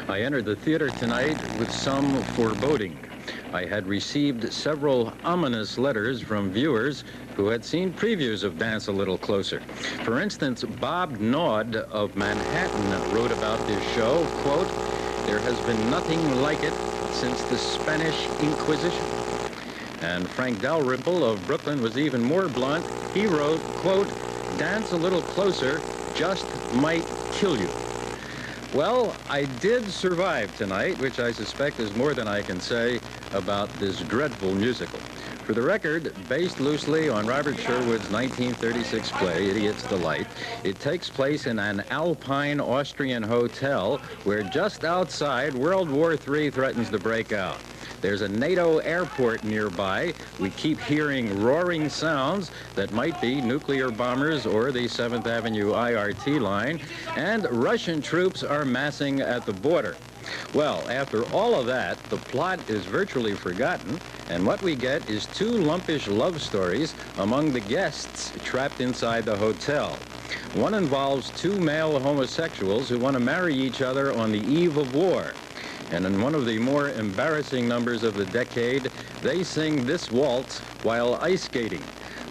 I entered the theater tonight with some foreboding. I had received several ominous letters from viewers who had seen previews of Dance a Little Closer. For instance, Bob Naud of Manhattan wrote about this show, quote, "There has been nothing like it since the Spanish Inquisition." And Frank Dalrymple of Brooklyn was even more blunt. He wrote, quote, "Dance a Little Closer just might kill you." Well, I did survive tonight, which I suspect is more than I can say about this dreadful musical. For the record, based loosely on Robert Sherwood's 1936 play, Idiot's Delight, it takes place in an Alpine Austrian hotel where just outside World War III threatens to break out. There's a NATO airport nearby. We keep hearing roaring sounds that might be nuclear bombers or the 7th Avenue IRT line, and Russian troops are massing at the border. Well, after all of that, the plot is virtually forgotten, and what we get is two lumpish love stories among the guests trapped inside the hotel. One involves two male homosexuals who want to marry each other on the eve of war. And in one of the more embarrassing numbers of the decade, they sing this waltz while ice skating.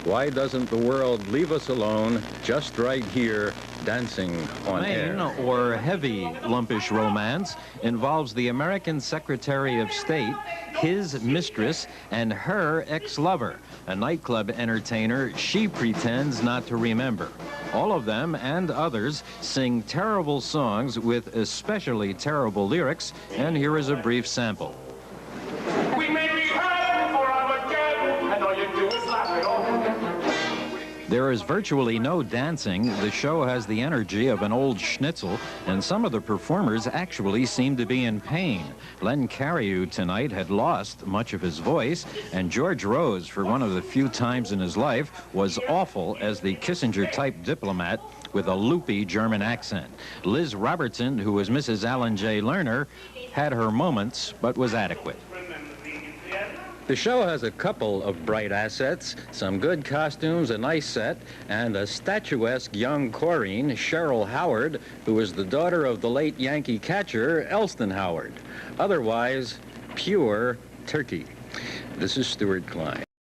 Why doesn't the world leave us alone just right here, dancing on air? Main or heavy lumpish romance involves the American Secretary of State, his mistress, and her ex-lover, a nightclub entertainer she pretends not to remember. All of them and others sing terrible songs with especially terrible lyrics, and here is a brief sample. We may be hurt for Armageddon, and all you do is laugh it off. There is virtually no dancing. The show has the energy of an old schnitzel, and some of the performers actually seem to be in pain. Len Cariou tonight had lost much of his voice, and George Rose, for one of the few times in his life, was awful as the Kissinger-type diplomat with a loopy German accent. Liz Robertson, who was Mrs. Alan J. Lerner, had her moments, but was adequate. The show has a couple of bright assets, some good costumes, a nice set, and a statuesque young Corinne, Cheryl Howard, who was the daughter of the late Yankee catcher, Elston Howard. Otherwise, pure turkey. This is Stewart Klein.